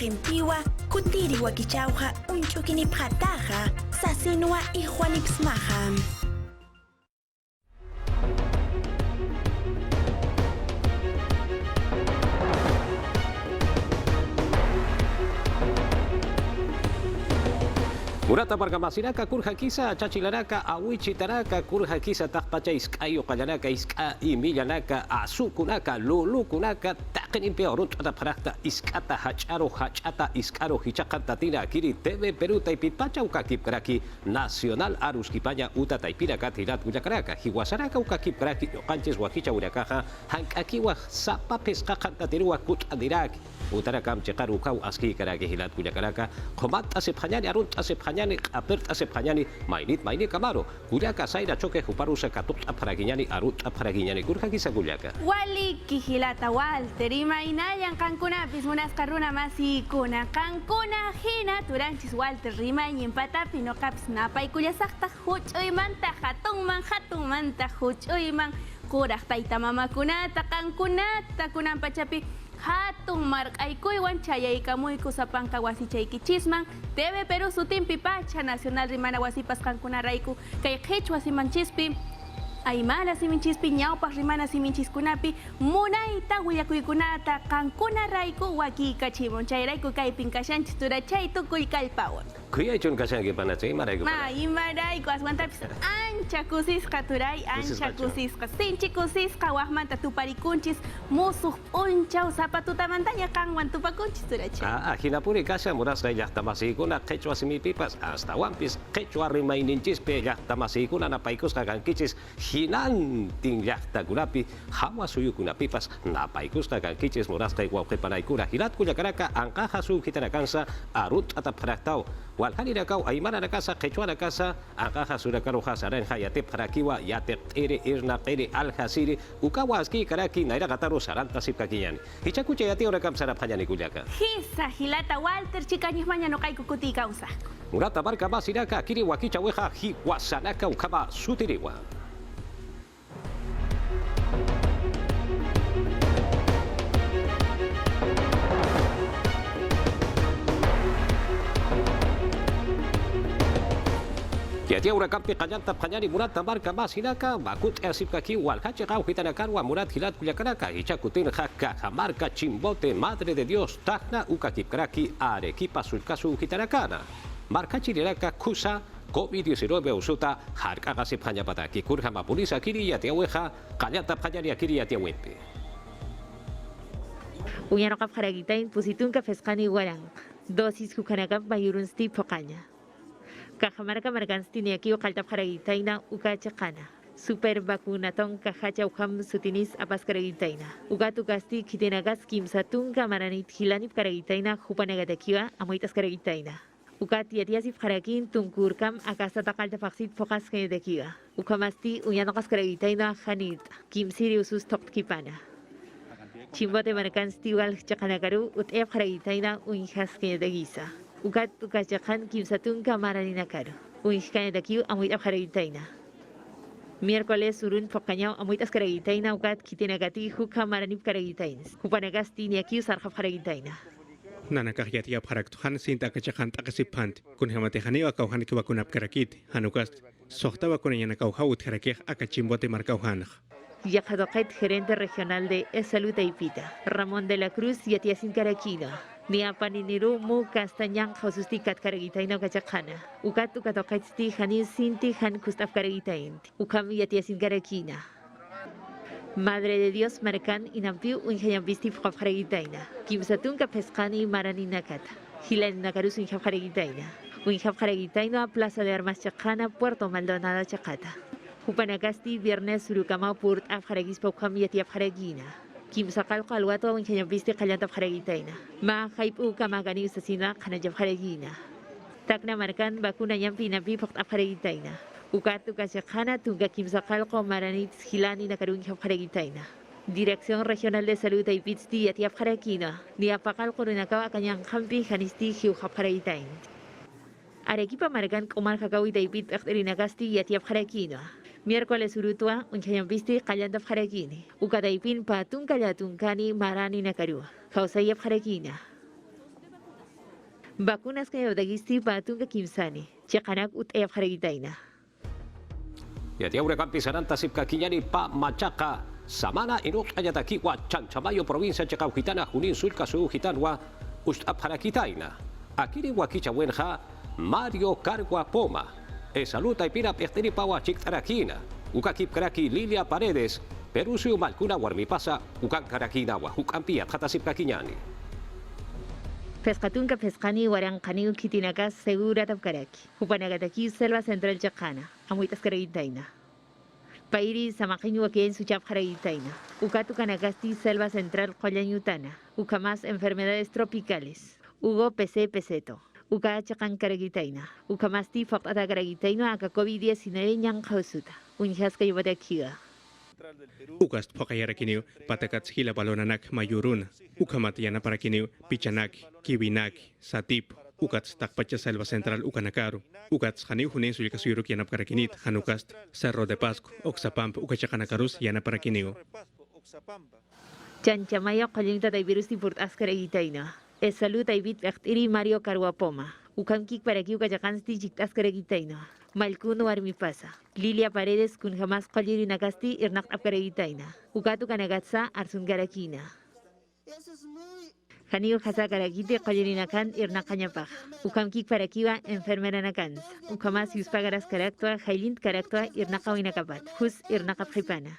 qimpiwa, kutiriwa kichauja, unchukini pataja, sasinua y juanipsmaja. Murata Bargamasinaka, Kurjakisa, Chachilanaka, Awichitanaka, Kurjakisa, Takpachais, Kayo, Kayanaka, Iska, y Millanaka, Azukunaka, Lulukunaka, Takenimpe, Ruta Parata, Iskata, Hacharo, Hachata, Iskaro, Hichakatatina, Kiri, TV, Peruta y Pipacha, Ukakip Kraki, Nacional Aruskipaña, Uta, Taipiraca, Tirat, Uyakaraka, Hiwasaraka, Ukakip Kraki, Okanches, Wakicha, Urakaja, Hankakiwa, Sapa, Pesca, Cantatirua, Kutadirak, Utarakam, Chekarukau, Aski, Karaki, Hilat, Uyakaraka, Comata, Sepanyani, Arunta, Sepanyani, Aperta, Sepanyani, Mainit, Camaro, Guyaka, Saira, Choque, Juparusa, Katuta, Paraguiñani, Aruta, Paraguiñani, Kurjakisa, Guyaka. Wali, Kijilata, Walter, Imainayan, Cancuna, Pismunas, Caruna, Masi, Kuna, Cancuna, Hina, Turanchis, Walter, Rimañ, Empata, Pino, Caps, Napa, y Cuyasakta, Huch, Manta, Hatun, Manta, Huch, Oiman, Kurak, Taita, Mama, Kunata, Cancunata, Kunan, Pachapi, Hatun mark aykuy chayay kamuy kusapan kawasi chayki chisman TV Perú sutin pipacha nacional rimana wasipas kankuna raiku kay qhichwa simanchispi aymara siminchispi ñawpaq rimana siminchiskunapi munayta willakuykunata kankuna raiku wakiyka chimun chayrayku kaypin kashanchis turachay tukuy kallpawan Kuyaychun kashanki panachay imarayku imarayku aswantapis ancha kusisqa turay ancha kusisqa sinchi kusisqa waqmanta tuparikunchis musuq p'unchaw zapatutamantaña qanwan tupakunchis turachay Hinapuri kasha murasqa llaqtamasikuna qhichwa simipipas hasta wampis qhichwa rimayninchispi llaqtamasikuna napaykusqa kankichis hinantin llaqtakunapi hawa suyukunapipas napaykusqa kankichis murasqa wawqipanaykuna hirat kullakaraka anqaqa suyukitanakansa arut atapharaqtaw Walhaninakaw aymara nakasa qhichwa nakasa anqaqa surakaruqa saranja yatip harakiwa yatip q'iri irna q'iri alhasiri ukawa aski karaki nayraqataru saranta sipkakiñani hichakucha yatiw rakam saraphañani kullaka Hisa hilata Walter chikañismaña noqayku kuti kawsaq Murata barka masiraka kiri wakicha weja hiwasanaka ukama sutiriwa Yatia urakampi kanyanta panyani murat tambar kamas hinaka bakut asipkaki walhache kau hitanakarwa murat hilat kuyakaraka hichakutin haka hamarka chimbote madre de Dios tahna ukakipkraki arequipa sulkasu hitanakana marka chiriraka kusa COVID-19 usuta harkaga sipanya pataki kurhama pulisa kiri yatia weja kanyanta panyani akiri yatia wempe Uyanokap haragitain pusitun ka feskani warang dosis kukanakap bayurunsti pokanya Cajamarca Marganstini aquí o Caltap Haragitaina, Ukachakana. Super vacunaton Cajacha Ukam Sutinis Apascaragitaina. Ugatu Gasti Kitenagas Kim Satunga Maranit Hilanip Caragitaina, Jupanegatakiva, Amoitas Caragitaina. Ukat Yatiasif Harakin, Tunkurkam, Akasata Calta Faxit Focas Kenedakiva. Ukamasti, Uyanokas Caragitaina, Hanit, Kim Siriusus Tokipana. Chimbote Marganstival Chakanagaru, Utef Haragitaina, Unjas Kenedagisa. Ugat ukachakan kimsatun kamarani karo. Uiskanya dakiu amuit abharagitaina. Miércoles urun pokañao amuit askaragitaina ugat kitinagati hukamarani karagitains. Hupanagasti niakiu sarjaf haragitaina. Nanakahyati abharagtuhan sinta kachakan takasipant. Kun hamatehani wakauhan kiwakunap karakit. Hanukas sohta wakunayana kauhaut harakeh akachimbote marcauhanaj. Yajadoket, gerente regional de Salud Aipita, Ramón de la Cruz y Atiasin Caraquino. Niapaniniru mu Castañan Josusticat Caragitaino Cachacana. Ukat ukatokatsti Hanin Sinti Han Kustaf Caragitain. Ukam y Atiasin Caraquina. Madre de Dios Marcan Inampiu Unjayambisti Fafharagitaina. Kimsatun Capescani Maraninakata. Hilan Nakarus Unjafharagitaina. Unjafharagitaino a Plaza de Armas Chacana, Puerto Maldonado Chacata. Hupanagasti viernes Surukama Purt Afharagis Paukam y Atiafharagina. Kim sakal kalwato ang kanyambiste kalyanta Faragitaina. Ma haipu kamagani usasina kanajab Faragina. Takna markan bakuna yang pinapi fakta Faragitaina. Ukatu kasyakana tunga kim sakal ko maranit hilani na karung Faragitaina. Dirección Regional de Salud Aipitsti Atiaf Faragina. Niapakal ko rinakawa kanyang kampi hanisti hiu Faragitaina. Arequipa markan komar kakawi Aipit akrinagasti Atiaf Faragina. Miércoles urutua unchayambisti kallanda Faragini. Ukadaipin patun kallatun kani marani nakarua. Kausayap Faragina. Vacunas que yodagisti patunga kimsani. Chakanak ut karagitaina. Yatia kampisanan tasip kakinyani pa machaka samana inuk ayataki wa Chanchamayo provincia Chacauquitana Junín Sulca su gitanwa Harakitaina. Akiri wakicha wenja Mario Cargua Poma. Saluta y pira pechteri pawa chiktarakina. Ukakip karaki Lilia Paredes. Perusiu malkuna warmipasa ukan karakina wa hukampia tatasip kakinyani. Pescatunca pescani warankani ukitinakas segura tapkaraki. Upanagataki selva central chakana. Amuitas karagitaina. Pairi samakinyu wakien suchap karagitaina. Ukatu kanagasti selva central koyanyutana. Ukamas enfermedades tropicales. Hugo PC Peseto. Uka chakan karagitaina. Ukamasti fakta karagitaina aka COVID-19 nyang kausuta. Unjas kayubatakiga. Ukast pokayarakiniu patakat hila balonanak mayuruna. Ukamat yana parakiniu pichanak, kibinak, satip. Ukats takpacha selva central ukanakaru. Ukats haniu hunin sulikasuyuruk yana parakinit hanukast Cerro de Pasco, Oxapamp, ukachakanakarus yana parakiniu. Chanchamayo kolinta tay virus tipurt askaragitaina. Salud ay bit vektiri Mario Carguapoma. Ukamkik paraki ukachakansti chiktas karagitaina. Malkuno armipasa. Lilia Paredes kun jamás koliri nakasti irnak apkaragitaina. Ukatu kanagatsa arsun garakina. Haniu hasa karagite koliri nakan irnak kanyapaj. Ukamkik parakiwa enfermera nakans. Ukamas yuspagaras karaktua jailint karaktua irnaka winakapat. Hus irnakap jipana.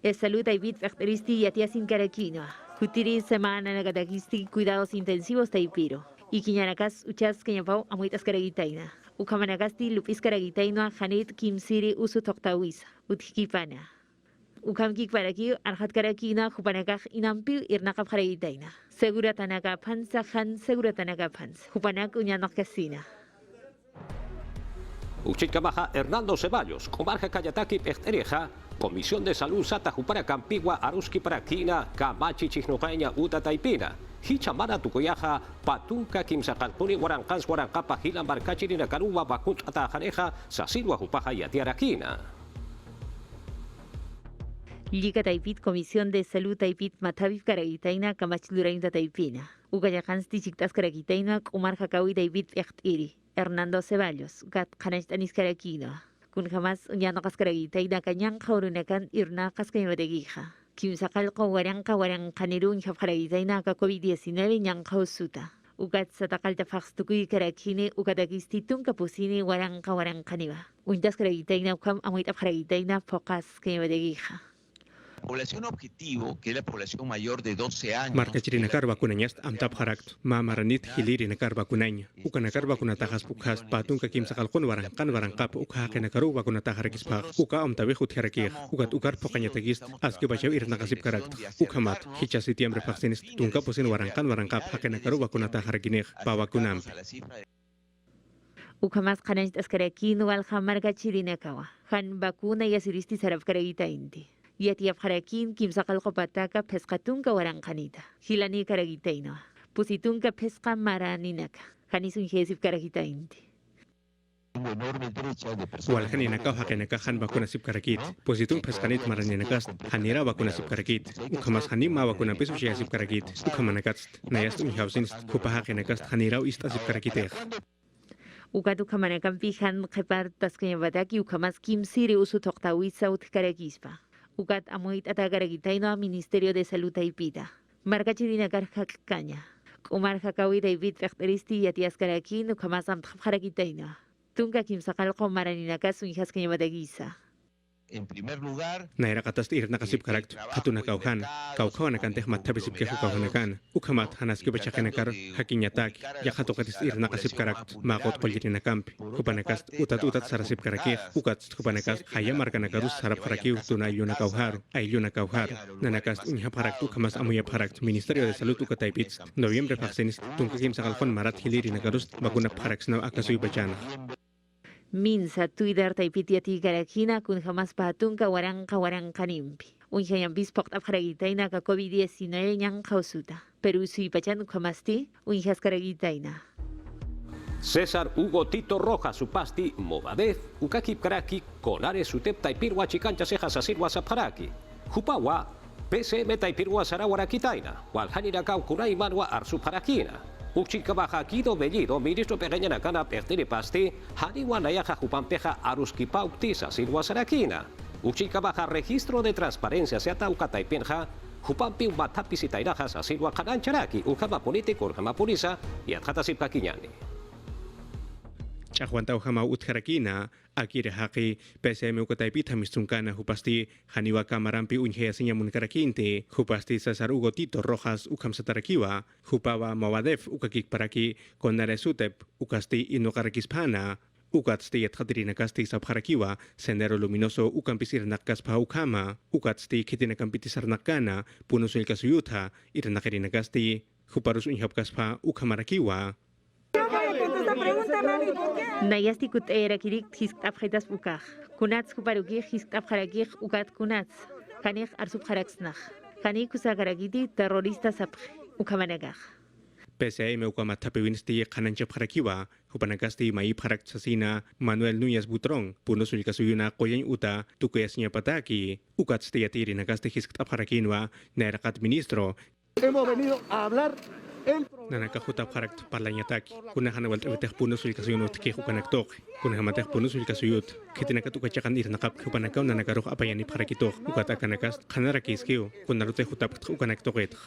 Salud ay bit vekteristi yatiasin karakino. Kutiri semana nagadagisti cuidados intensivos taipiro. Y Quiñanacas, Uchas, Cañapau, Amuitas Caragitaina. Ucamanagasti, Lupis Caragitaina, Janit, Kimsiri, Usu Toctawisa, Utkipana. Ukamkik Paraki, Arhat Karakina, Jupanakaj, Inampi, Irnakap Caragitaina. Segura Tanaka Panza, Han, Segura Tanaka Panza. Jupanak, Uñanok Casina. Uchitcamaja Hernando Ceballos, Comarca Cayataki Pechtereja, Comisión de Salud Sata Jupara Campigua, Aruski Paraquina, Camachi Chignocaña, Uta Taipina. Hichamana Tucoyaja, Patunca, Kimsacalpuni, Guarancans, Guarancapa, Hilan Barcachiri, Nacaruba, Bacut, Atajaneja, Sasilua, Jupaja y Atiaraquina. Liga Taipit, Comisión de Salud Taipit, Mataviv Caragitaina, Camachilurainta Taipina. Ugayacans Tichictas Caragitaina, Kumar Jacaui Taipit Echtiri. Hernando Ceballos, Gat Kanestanis Caraquino. Kun jamás Uñanokas Caragitaina, Cañan, Jaurunacan, Irnacas Cañodeguija. Kimsacalco, Guaranca, Guarancanirun, Jafaragitaina, COVID-19, Ñancausuta. Ugat Satakalta Faxtuki Carakini, Ugatakistitun, Capusini, Guaranca, Guarancaniva. Untas Caragitaina, Ukam, Amuita Caragitaina, Pocas Cañodeguija. Población objetivo, que es la población mayor de 12 años. Marca chirinakar vacunañast amtap harakt. Maranit hilirinakar vacunaña. Ukanakar vacunatajas pukhas patunka kimsakalkon warankap ukhakenakaru vacunatajarakispa. Uka amtabejut harakir. Ukat ukar pokañategist aske bachaw irnakasip karakt. Ukamat hicha sitiembre vaccines tunka posin warankap hakenakaru vacunatajarakiner pa vacunam. Ukamas kanajt askarakin wal hamarga chirinakawa. Han vacuna y asiristi saraf karagitainti. Yatiap harakin kimsakalko pataka pescatunka warankanita. Hilani karagitaino. Pusitunka pesca maraninaka. Hanisun jesip karagitainti. Walhaninaka hakenaka han vacunasip karakit. Positung pescanit maraninakas hanira vacunasip karakit. Ukamas hanima vacunapis ushiyasip karakit. Ukamanakats nayast unhausins kupahakenakas hanirau istasip karakiteh. Ukatu kamanakan pihan kepar taskanyabadaki ukamas kimsiri usu toktawisa utkarakispa. Ukat amuit atagaragitaino Ministerio de Salud Taipita. Marca chirinagar caña. Kumar Jacaui David Vecteristi y Atias Caraquín, Ukamas Amtjaragitaino. Tunca Kimsakalco Maraninakas Unjascañabadaguisa. En primer lugar, Naira katas irnakasip karakt. Hatuna kauhan. Kaukawan teh matabisip kehu kauhanakan. Ukamat hanaski bachakanakar hakinyatak. Yakatokatis irnakasip karakt. Makot koljirinakampi. Kupanakas utat sarasip karakih. Ukats kupanakas hayamarkanakarus sarap karakiu tunayuna kauharu. Ayuna kauharu. Nanakas unyap harakt ukamas amuyap harakt. Ministerio de Salud ukataipits. Noviembre vaccines tunkakim sakalkon marat hilirinakarus. Bakunap haraksnaw akasuy bachana. Minsa Twitter Taipitiati Karakina kun jamás patunka warankanimpi. Unjayambis poktap haragitaina ka COVID-19 yang kausuta. Peru sui pachan jamasti unjas karagitaina. César Hugo Tito Rojas, Supasti, Movadez, Ukakip Karaki, Conares, Utep, Taipirwa, Chicancha, Cejas, Asirwa, Sapharaki, Jupawa, PSM taipirua sarawara kitaina, walhanira kau kunai manwa arsu parakina. Ukcik kabaha kido bellido, ministro pequeña kana pertene pasti, haniwa nayaja jupampeja arus kipautisa silwa sarakina. Ukcik kabaha registro de transparencia se atauka taipenja, jupampi matapisi tairaja sa silwa kanancharaki, ukama politiko, ukama polisa, y adjata sipkakiñani. Chahuantau hama utkarakina, akire haki, PSM ukataipita mistrunkana hupasti, haniwa kamarampi unjea sinyamun karakinte, hupasti Cesar Hugo Tito Rojas ukamsatarakiwa, hupawa mawadef ukakik paraki, konare sutep, ukasti inokarakisphana, ukatsti yatkatinakasti sabharakiwa, sendero luminoso ukampisirnakaspa ukama, ukatsti kitinakampitisaranakana, punusul kasuyutha, irnakarinakasti, huparus unjapkaspa ukamarakiwa. Nayasti kut era kirik hisk abhetas bukah. Kunats kuparuki hisk abharakih ukat kunats. Kanik arsub haraksnah. Kanik kusagaragiti terrorista saph ukamanagah. PSM ukamatapewinsti kananchap harakiwa, hupanagasti mai parak sasina Manuel Núñez Butrón, punusul kasuyuna koyen uta, tukayasnya pataki, ukatsti yatiri nagasti hisk abharakinwa, nerakat ministro. Hemos venido a hablar Nanakahuta parak parlañatak, kunahan wal tawiteh punusul kasuyun utki hukanaktok, kunahamateh punusul kasuyut, kitinakatukachakan irnakap hupanakaw nanakaruh apayani parakitok, ukatakaнаkas, kanarakiskiw, kunarute hutap hukanaktoket.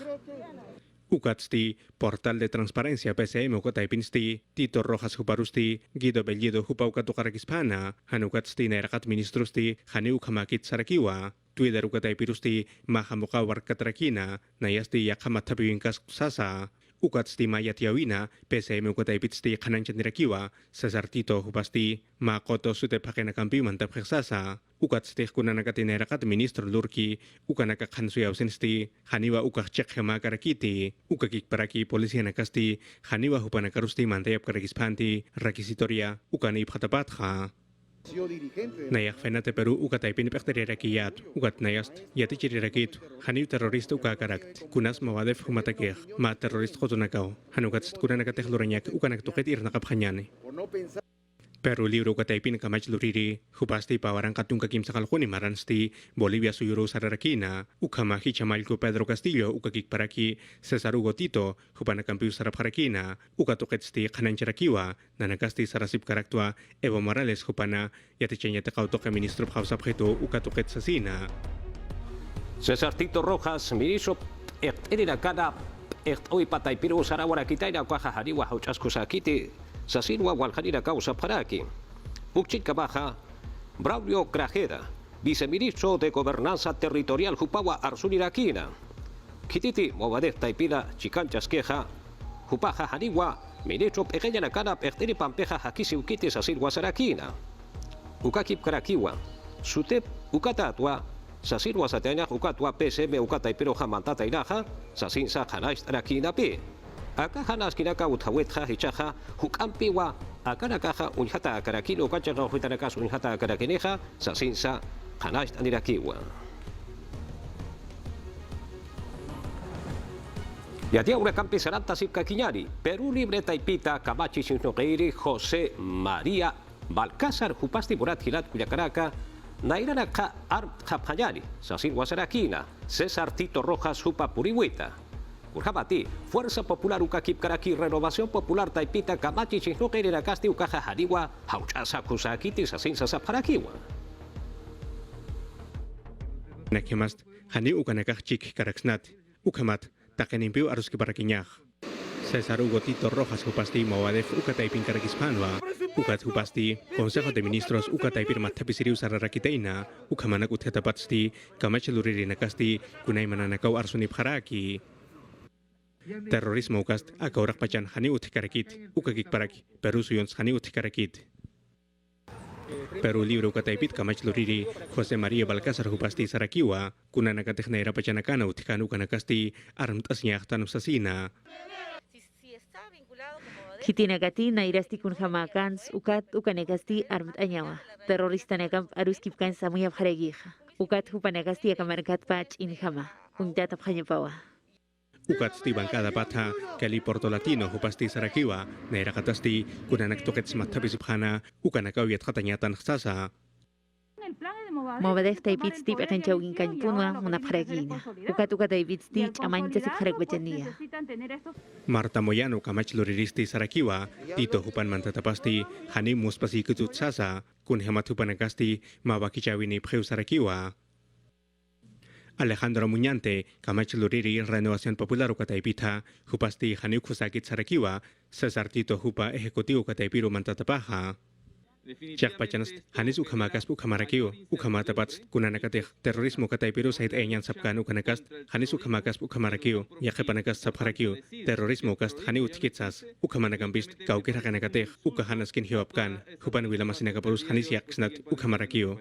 Ukatsti, portal de transparencia PSM ukataipinsti, Tito Rojas huparusti, Guido Bellido hupaukatukarakisphana, hanukatsti nerakat ministrusti, haniukamakit sarakiwa, Twitter ukataipirusti, mahamukawar katrakina, nayasti yakhamathapiwinkas sasa, ukatsti mayatiawina, PSM ukataipitsti kananchandirakiwa, Cesar Tito hupasti, makoto sutepakenakampi mantapheksasa, ukatsti kunanakatinerakat ministro lurki, ukanakakhansuyaوسنsti, haniwa ukakchekhema karakiti, ukakikparaki polisia nakasti, haniwa hupanakarusti mantayap karakispanti, rakisitoria, ukani phatapatha. Nayak fenate Peru ukataipin pektererakiyat, ukat nayast, yatichirirakit, haniw terrorista ukakarakt, kunas mawadef humatakeh, ma terrorist kotunakaw, hanukatst kunanakateh luranyak ukanaktuket irnakapkhanyani. Peru libro ukataipin kamach luriri, hupasti pawarang katung kakim sakalkuni maransti, Bolivia suyuro sararakina, ukamahi chamalko Pedro Castillo ukakikparaki, Cesar Hugo Tito, hupanakampiu sarapharakina, ukatuketsti kanancarakiwa, nanakasti sarasip karaktua, Evo Morales hupana, yatichanyate kautoke ministro phausapheto ukatuket sasina. Cesar Tito Rojas, ministro, erinakana, hoy pataipiru sarawara kitaina kwaha haniwa hauchaskusakiti, Sasinwa walhanira causa paraki. Ukchit Kabaja, Braulio Grajeda, viceministro de Gobernanza Territorial Jupawa Arsuniraquina. Kititi Movadef Taipina Chicanchas Queja, Jupaja Haniwa, ministro pequeña Nakana Pertini Pampeja Hakisi Ukiti Sasinwa Sarakina. Ukakip Karakiwa, Sutep Ukatatwa, Sasinwa Satanya Ukatwa PSM Ukataipiro Hamantata Inaja, Sasinsa Hanais Arakina P. Acá hanas kinaka uthawetja hichaja hukampiwa akanakaja unjata akarakino kachaga huitanakas unjata akarakineja sasinsa hanas anirakiwa. Yatia una campi saranta sipka kiñari, Perú libre taipita Camachi Sinnogeiri José María Balcázar Jupasti Murat Gilat Cuyacaraka Nairanaka Art Japanyari Sasin Wasarakina César Tito Rojas Jupa Purihuita Urjabati, Fuerza Popular Ukakip Karaki, Renovación Popular Taipita, Camachi, Chinokeri, Nakasti, Ukaja, Haniwa, Hauchasa, Kusakiti, Sasinsa, Saparakiwa. Nakemast, Hani Ukanakach Chik Karaksnat, Ukamat, Takenimpiu Aruski Parakiñaj. Cesar Hugo Tito Rojas Hupasti, Mawadef, Ukataipin Karakispanwa, Ukat Hupasti, Consejo de Ministros, Ukataipir Matapisiriu Sararakiteina, Ukamanak Utetapatsti, Kamacheluriri Nakasti, Kunaimananakau Arsunip Haraki. Terrorismo ukast akaurak pacan hani utikarakit ukakik paraki Peru suyons hani utikarakit Peru libro ukataipit kamach luriri José María Balcázar Hupasti Sarakiwa kunanakatekneira pacanakana utikanu kanakasti armtasñaj tanusasina Hitinagati nairasti kun hamakans ukat ukanegasti armt anyawa terrorista nakam aruskipkan samuya bharegih ukat hupanegasti akamarkat pach inhama ungtata bhanyapawa Ukatsti bancada pata, Kali Porto Latino, Hupasti Sarakiwa, Neirakatasti, Kunanak Tokets Matabisipana, Ukanakau Yatratanyatan Sasa. El plan de Mobadef taipits tip akan chawin kan punwa una paragina. Ukatuka taipits tip amanta si parag bachania. Marta Moyano kamach loriristi sarakiwa dito hupan mantatapasti hani muspasi kutut sasa kun hemat hupanagasti mawakicawini preu sarakiwa. Alejandro Muñante, kamach loriri Renovación Popular ukataipita, hupasti hani kusakit sarakiwa, Cesar Tito hupa ejecutivo ukataipiru mantatapaha. Jack Pachanas, hanis ukamakas ukamarakiyo, ukamatapats, kunanakatih, terorismo kataipiru sahit enyan sapkan ukanakas, hanis ukamakas ukamarakiyo, yakepanakas saparakiyo, terorismo kast hani utkitsas, ukamanagambist, kaukirakanakatih, ukahanaskin hiwapkan, hupan wilamasinakapurus hanis yaksnat ukamarakiyo.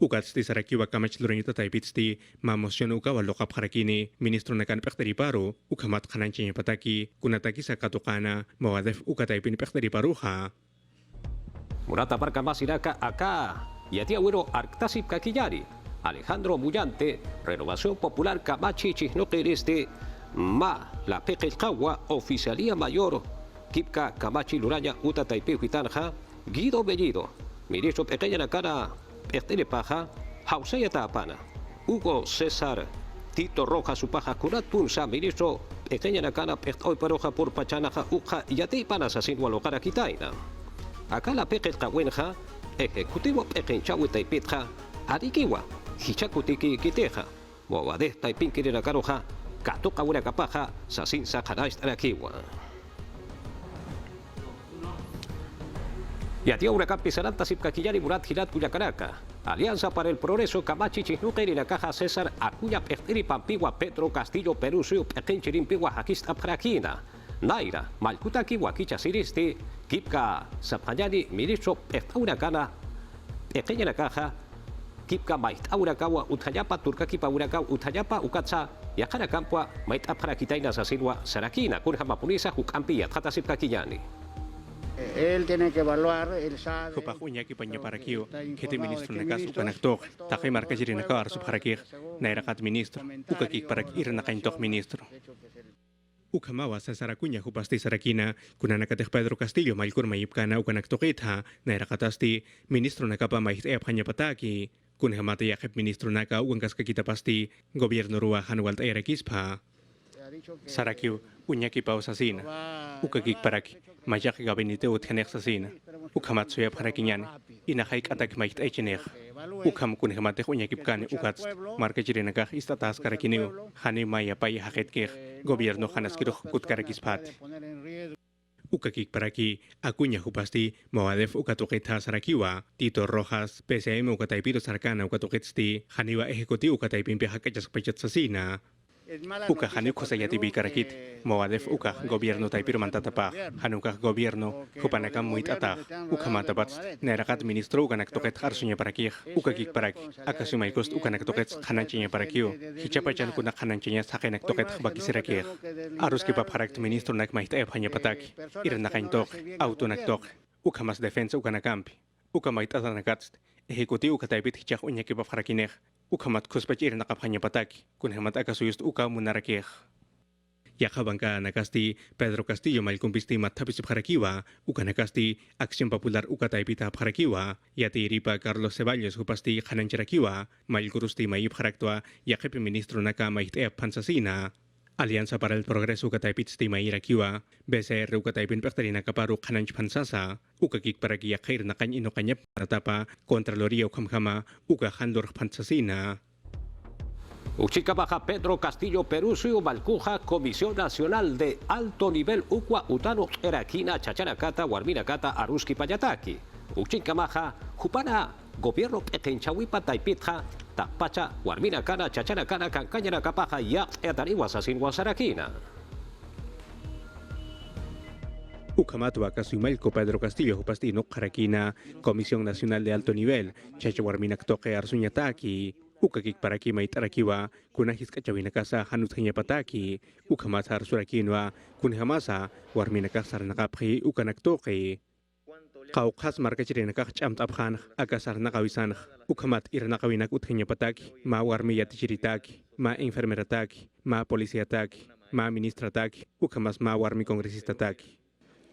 Ukatsti sarakiwa kamach lurenita taipitsti, mamosyon ukawa lokap harakini, ministro nakan pekteri paru, ukamat kananchinya pataki, kunataki sa katukana, mawadef ukataipin pekteri paruha. Murata parka masiraka acá, yatia wiro arktasip kakiyari, Alejandro Mullante, Renovación Popular Kamachi Chihnoquiriste, ma la pekelkawa, Oficialía Mayor, Kipka Kamachi Luraña Uta Taipihuitanja, Guido Bellido, ministro pequeña nakana, Pertele paja, Hausaya Tapana, Hugo César, Tito Roja Supaja Kuratun Sa ministro, pequeña nakana hoy paroja por Pachanaja Uja Yati Panas Asin Walokara Kitaina. Acá la pequeña Kawenja, ejecutivo pequeña Taipitja, Arikiwa, Hichakutiki Kiteja, Moabade Taipinki na Karoja, Katoka Wuna Kapaja, Sasin Sakanais Arakiwa. Yatia Huracán Pisaranta Sipcaquillari Murat Girat Cuyacaraca. Alianza para el Progreso Camachi Chisnuker y la Caja César Acuña Pertiri Pampigua Petro Castillo Perú Suyo Pequenchirin Pigua Jaquista Praquina. Naira Malcutaki Huaquicha Siristi Kipka Sapanyani Ministro Huracana Pequeña la Caja Kipka Mait Huracagua Utayapa Turcaquipa Huracao Utayapa Ukatsa Yakana Campua Mait Aprakitaina Sasilwa Sarakina Kurjamapunisa Hucampia Tata Sipcaquillani. Él tiene que evaluar, él sabe. Hupa uñaki paña parakiyo, kete ministro nakas ukanaktok, takay marka jiri nakar subharakir, nairakat ministro, ukakik parak irnakaintok ministro. Ukamawa sa Saracuña hupasti Sarakina, kunanakateh Pedro Castillo malkur mayipkana ukanaktokitha, nairakatasti ministro nakapa mahit epanya pataki, kunhamata yakep ministro naka uangkas kakitapasti, gobierno rua hanualt erakispa. Sarakiw, uñaki pausasina, ukakik parak, mayak gabinete uthanek sasina, ukamat suya parakinyan, inakaik atak mahit echenek, ukam kunhamateh uñakipkan ukats, marka jirinakah istatas karakiniw, hani maya pay haketkeh, gobierno hanaskiruk kutkarakispat. Ukakik paraki, Acuña hupasti, Moadef ukatukita Sarakiwa, Tito Rojas, PCM ukataipiro Sarkana ukatukitsti, haniwa ejecutivo ukataipimpi hakachas pachat sasina. Uka hanuk kusayati bikarakit, Moadef uka gobierno taipiro mantatapa, hanukah gobierno, hupanakam muit atak, uka matabats, nerakat ministro ukanaktoket harsunya parakih, ukakik parak, akasumaikost ukanaktoket hananchinya parakio, hichapachan kunak hananchinya sakenaktoket bakisirakih. Arus kipap harakt ministro nak mahit hanya patak, iranakaintok, autonaktok, uka mas defensa ukanakampi, uka mahit atanakatst, ejecutivo ukataipit hichak unya kipap harakineh, ukamat kuspachir nakapanya pataki, kunhamat akasuyust uka munarakeh. Yakabangka nakasti Pedro Castillo malkumpisti mathapisip harakiwa, uka nakasti Acción Popular ukataipita harakiwa, yati ripa Carlos Ceballos hupasti hanancharakiwa, malkurusti mayip haraktua, yakepi ministro naka mahitep pansasina. Alianza para el Progreso ukataipitsti mayirakiwa, BCR ukataipin pektarina kaparu hananch pansasa, ukakik paraki yakir nakan inokanyap paratapa, Contraloría ukamhama, uka handor pansasina. Uchica Baja Pedro Castillo Perusio Balcuja, Comisión Nacional de Alto Nivel Ucua Utano Eraquina Chachanacata Guarminacata Aruski Payataki. Uchica Baja Jupana Gobierno Pequenchahuipa Taipitja Tapacha Guarminacana Chachanacana Cancañana Capaja Yak Etaniwa Sasin Guasarakina. Ukamatwa Casuimalco Pedro Castillo Hupastino Karakina, Comisión Nacional de Alto Nivel, Chachawarminactoque Arsuñataki. Ukakik paraki maitarakiwa, kunahis kachawinakasa hanutanya pataki, ukamatar surakinwa, kunhamasa, warminakasar nakaphi, ukanaktoki. Kaukas markachirinakach amtaphan, akasar nakawisan, ukamat iranakawinak uthanya pataki, ma warmiyatichiritaki, ma enfermerataki, ma policiataki, ma ministrataki, ukamas ma warmi kongresistataki.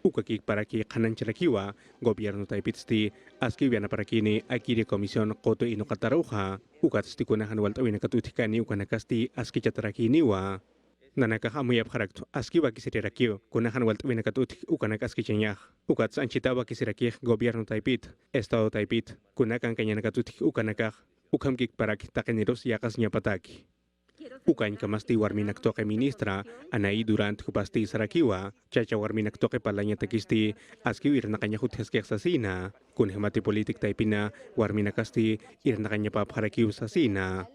ukakik para ki kanan charakiwa gobierno taipitsti aski viana para kini akiri komisión koto ino kataruha ukatsti kunahan waltawina katutikani ukanakasti aski chatarakiniwa nanaka hamuyap harakto aski wakisirakio kunahan waltawina katutik ukanakaski chenyah ukats anchitawa kisirakih gobierno taipit estado taipit kunakan kanyana katutik ukanakah ukamkik para takeniros yakas nyapataki ukain kamasti warminak toke ministra anai durant kupasti sarakiwa caca warminak toke palanya tekisti aski irna kanya hutkeskek sasina kun hemati politik taipina warminak kasti irna kanya pap harakiu sasina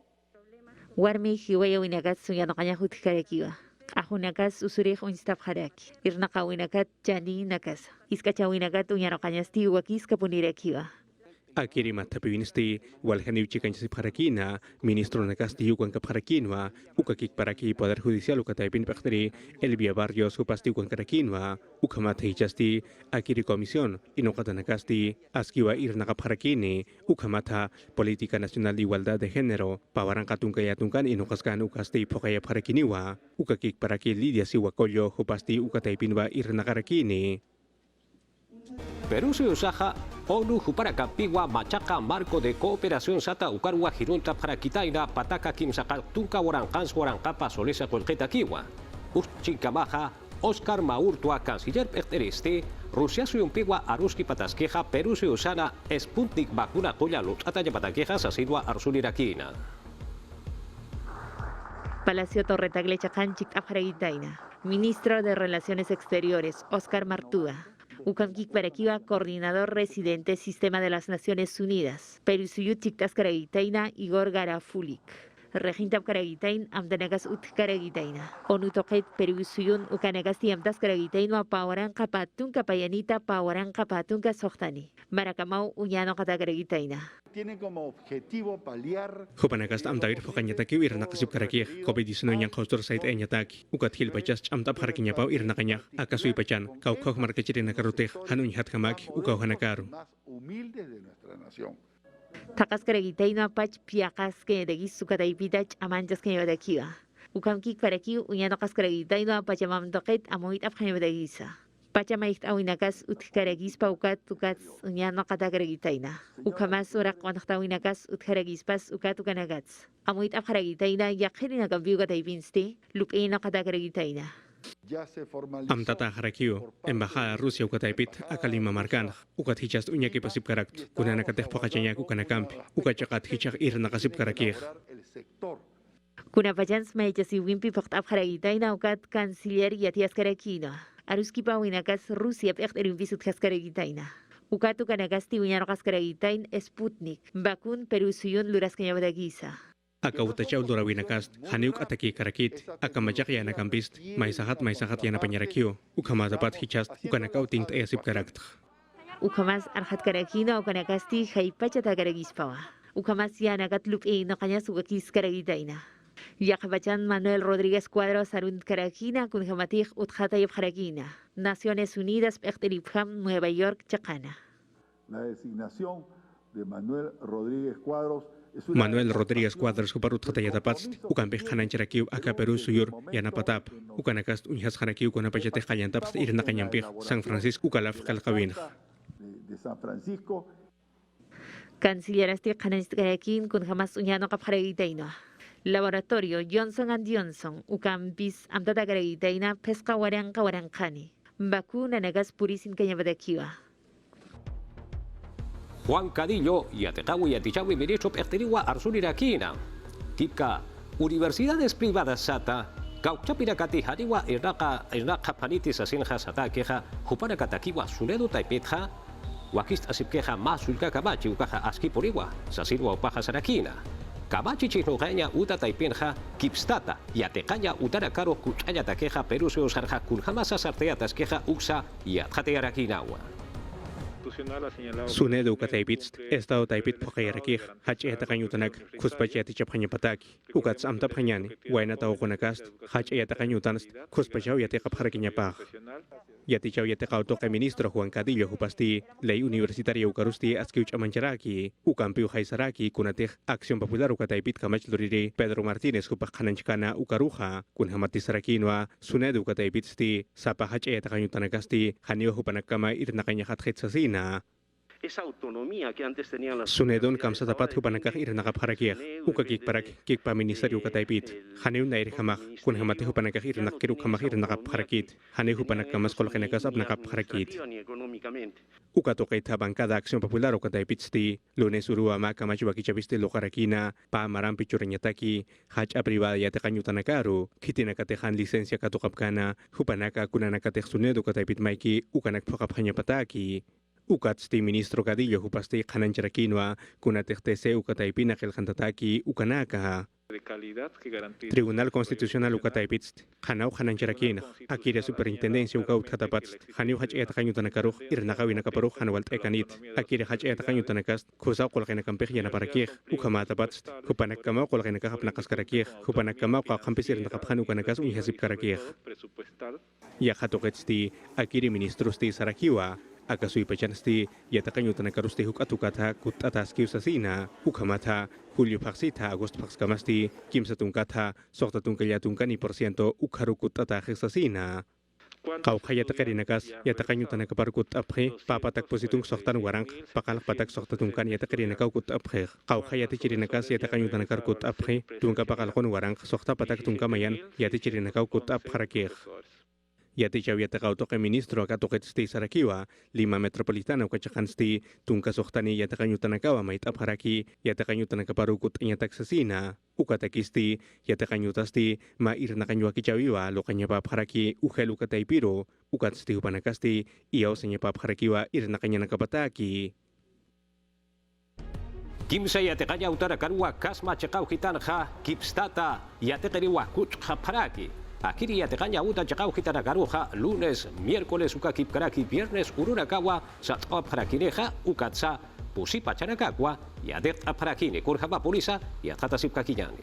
warmi hiwaya winakat suyano kanya hutkarakiwa ahunakas usurih unstap haraki irna kawinakat jani nakas iskacha winakat unyano kanyasti wakis kapunirakiwa akiri matapinsti walhaniu chikanchasi parakina ministro nakasti yukan kaparakinwa ukakik paraki poder judicial ukataipin pakteri Elvia Barrios upasti ukan karakinwa ukamata hichasti akiri komisión inokata nakasti askiwa irna kaparakini ukamata política nacional de igualdad de género pawaran katungkayatungkan inokaskan ukasti pokaya parakiniwa ukakik paraki Lidia Siwakollo upasti ukataipinwa irna karakini Perú se usaja ONU para Campigua Machaca Marco de Cooperación Sata Ucarua Jirunta para Quitaina Pataca Kimsaka Tunca Warancans Warancapa Solesa Colqueta Kiwa Uchicamaja Oscar Maurtua Canciller Perteriste Rusia Suyumpigua Aruski Patasqueja Perú se usana Sputnik Vacuna Colla Lut Ataya Pataqueja Sasidua Arsuliraquina Palacio Torretagle Chacanchic Afragitaina Ministro de Relaciones Exteriores Oscar Martúa Ukamkik Barakiwa, coordinador residente Sistema de las Naciones Unidas. Perusuyut Chiktas Karagitaina, Igor Garafulik. Regintab Karagitain, Amdanagas Ut Karagitaina. Onutoket Perusuyun, Ukanagas Tiamtas Karagitaino, Pawaran Kapatun Kapayanita, Pawaran Kapatun Sohtani. Marakamau, Uñano Kata Karagitaina. Tiene como objetivo paliar Hupanakas amdawir fokanyataki irna kasip karakih COVID-19 yang kostor sait enyataki ukat hil pachas amtab harakinya pau irna kanyak akasui pacan kau kau markachirina karuteh hanun hat kamaki ukau hanakaru más humildes de nuestra nación. Takas Karagitaino Pach Piakas que de Gisukataipitach Amanchas que Yadakiwa. Ukamkik Paraki, Uñano Kaskaragitaino Pachamam Toket, Amoit Afhanebadagisa. Pachamait awinakas utkaragis paukat ukat unyano katakaragitaina. Ukamas urak wanaktawinakas utkaragispas ukat ukanagats. Amuit afkaragitaina yakirina kambiuga taipinsti lupino katakaragitaina. Amtata harakiu embajada Rusia ukataipit akalima markan ukat hichas unyaki pasip karakt kunana kateh pokachanyak ukanakampi ukachakat hichak irna kasip karakih. Kuna pachans maechasi wimpi pakt afkaragitaina ukat kanciller yatias karakina. Aruski pawinakas Rusia pekterin visut kaskaragitaina. Ukatu kanagasti uñano kaskaragitain Sputnik. Bakun Perusuyun luraskanya badagisa. Aka utachau dorawinakas haniuk ataki karakit akamajak yana kampist maisahat yana panyarakio ukamatapat hichast ukanakau tingt esip karakt. Ukamas arhat karakina ukanakasti haipachata karagispawa. Ukamas yanakat lup no kanyas ukakis karagitaina. Yakabachan Manuel Rodríguez Cuadros Arund Caragina con Jamatij Utjatayeb Jaragina. Naciones Unidas Pechtelipjam, Nueva York, Chacana. La designación de Manuel Rodríguez Cuadros Manuel Rodríguez Cuadros Kuparut Hatayatapats, Ukampej Hanancharakiu Aka Perú Suyur, Yanapatap, Ukanakast Unhas Harakiu con Apachete Hayantaps Irna Cañampij, San Francisco Calaf Calcabina. De San Francisco. Canciller Asti Hanancharakin con Hamas Uñano Capjaragitaino. Laboratorio Johnson & Johnson, Ucampis, Amtata Garagitaina, Pesca Waranka Warankani. Vacuna Nagas Purisin Cañabadakiwa. Juan Cadillo y Atecawi y Atichawi Ministro Perteriwa Arsuliraquina. Tipka Universidades Privadas Sata, Cauchapiracati Hariwa Irnaka Panitis Asinja Sata Queja, Jupanacatakiwa Suledo Taipetja, Wakist Asipqueja Masulka Kabachi Ukaja Askipuriwa, Sasirwa Upaja Sarakina. Kabachi Chinogaña Uta Taipinja, Kipstata, y Atecaña Utara Caro Kuchaya Taqueja, Perú se usarja Kunjamasa Sarteatas Queja Uxa y Atjatearakinawa. Sunedu kataipitst, estado taipit pokayarakih, hach etakanyutanak, kuspachati chapanyapataki, ukats amta panyani, waina tao konakast, hach etakanyutanst, kuspachaw yate kapharakanyapag. Yati chaw yate kautoke ministro Juan Cadillo hupasti, ley universitaria ukarusti askiuch amancharaki, ukampiu haisaraki, kunatih Acción Popular ukataipit kamach luriri, Pedro Martínez hupakhananchkana ukaruja, kunhamatisarakinwa, sunedu kataipitsti, sapa hach etakanyutanakasti, hanio hupanakama irnakanyahats esa autonomía que antes tenían las Sunedon kamsa tapat hupanakak irnakap harakiak, ukakik parak kik pa ministerio kataipit, haneun nair hamak, kun hamate hupanakak irnak kiruk hamak irnakap harakit, hane hupanakamas kolkenekas abnakap harakit. Ukatokay tabang kada Acción Popular kataipit sti, lunes urua maka majuaki chabisti lokarakina, pa maram pichurenyataki, hacha privada yate kanyutanakaru, kitinakatehan lisensia katokapkana, hupanaka kunanakatek sunedu kataipit maiki, ukanak pakapanyapataki. Ukatsti ministro Cadillo hupasti kanancharakinwa kunatehtese ukataipina keljantataki ukanaka. Tribunal Constitucional ukataipitst, hanau kanancharakin, akire superintendencia ukaut hatapatst, haniu hach etakanyutanakaruj, irnakawinakaparuj hanwalt ekanit, akire hach etakanyutanakast, kusaw kolkenakampej yanaparakij, ukamatapatst, hupanakkamau kolkenakahapnakaskarakij, hupanakkamau kakampis irnakaphan ukanakas unyhasipkarakij. Yajatoketsti, akire ministrosti sarakiwa, akasui pachansti yatakanyutanakarusti hukatukata kutataskiu sasina ukamata Julio Paxita Agosto Paxkamasti kimsatunkata soqtatungkallatunkani % ukharukutataje sasina Qaukayatakarinakas yatakanyutanakaparkut apje papatak positung soqtan warang pakalak patak soqtatunkan yatakarinakaukut apje qaukayatichirinakas yatakanyutanakarkut apje tunka pakalkon warang soqta patak tunkamayan yatichirinakaukut apjarakej Yati chaviata kautoke ministro akatoketsti sarakiwa, Lima Metropolitana ukachakhansti, tunka sohtani yatakanyutanakawa mait abharaki, yatakanyutanakaparukut anyataksasina, ukatakisti, yatakanyutasti, ma irnakanyuaki chaviwa, lokanyapa abharaki, uhel ukataipiro, ukatsti upanakasti, iao senyapa abharakiwa irnakanyanakapataki. Kimsa yatekanya utarakarua kasma chekau hitanha, kipstata, yatekeriwa kuch haparaki. Akiri yatekanya uta chakau hitanakaruja lunes, miércoles ukakipkaraki, viernes urunakawa, satqa parakineja, ukatsa, pusipa chanakakwa, yadet aparakine, kurjaba polisa, yathatasip kakinyani.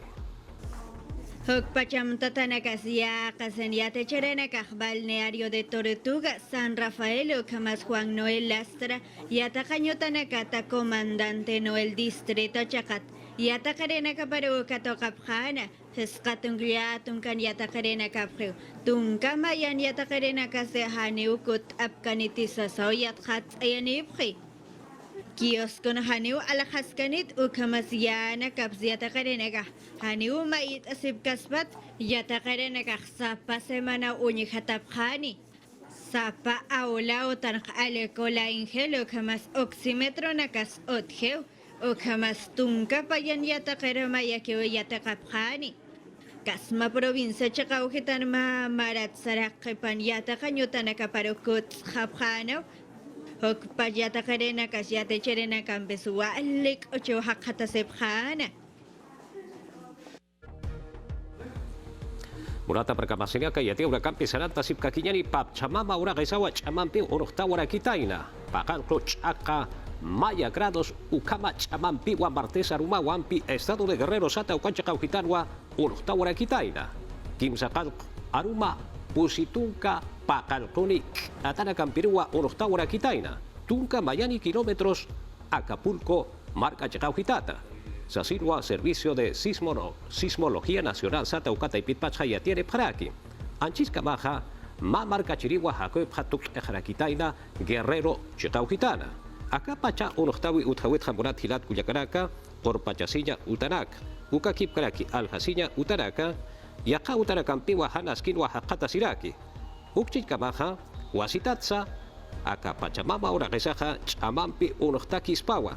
Hokpacham tatanakas ya kaseniate cherenakaj balneario de Tortuga, San Rafael, Ocamas Juan Noel Lastra, yatacañotanacata comandante Noel Distrito Chacat, yatacarenaka paru katokapjana, Hescatungliatuncan yatacarenakapju, Tuncamayan yatacarenakas de Haniukut Apcanitisasoyat Hats Ayanipri. Kioskon haniu alahaskanit ukamas yana kaps yatakarenega. Haniu mait asib kaspat yatakarenega sapa semana unyhatap hani. Sapa aula otan alekola ingel ukamas oximetro nakas otgeu. Ukamas tunka payan yatakarema yakio yatakap hani. Kasma provincia chakauhitan ma marat sarakipan yatakanyutanaka parukut haphanau. Hokpayata karena kasyate cherena kampesua alik ocho hakata sepjana. Murata perkamasnya kaya ura kampi sanata sip kakinyani pap chamama ura kaisawa chamampi urukta ura kitaina. Pakan kloch aka maya grados ukama chamampi wa martesa ruma wampi estado de Guerrero sata ukancha kauhitanwa urukta ura kitaina. Kimsakan aruma pusitunka pakalkonik atana kampirua urukta ura kitaina. Tunka mayani kilómetros Acapulco marca chakaujitata. Sasilwa Servicio de Sismología Nacional Sata Ukata y Pitpacha ya tiene paraki. Anchisca baja ma marca chiriwa jacob hatuk ejarakitaina Guerrero chakaujitana. Acá pacha uruktawi uthawit jamunat hilat kuyakaraka por pachasilla utanak. Uka kipkaraki aljasinya utaraka. Yaka utarakampiwa hanaskinwa hakata siraki. Ukchika baja wasitatsa aka pachamama ora kesaja chamampi unoktakis pawa.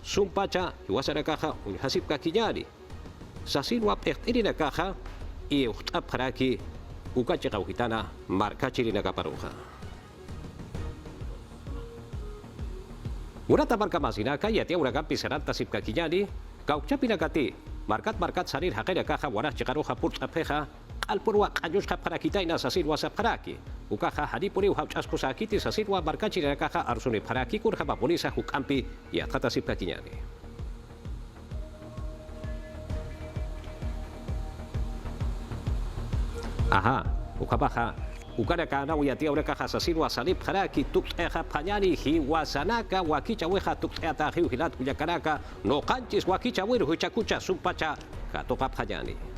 Sumpacha iwasarakaja unhasip kakinyani. Sasinwa pechtirina kaja y uhtapharaki ukachikaujitana markachirina kaparuja. Urata marka masinaka yatia urakampi seranta sip kakinyani kauchapinakati markat sarir hakera kaja warah chikaruja purtapeja alpurwa q'anyusqa pharakitayna sasilwa sapqaraki ukaqa haripuri hawch'asqusakiti sasilwa markachirinakaqa arsuni pharakikur hapa polisa huk'ampi yatqata sipkakiñani. Aha, ukapaqa ukaraka nawiyatia urakaqa sasilwa salip haraki tuq'eqa phañani hiwasanaka wakicha weqa tuq'eata hiuhilat kullakanaka noqanchis wakicha wiru huchakucha supacha katoqa phañani.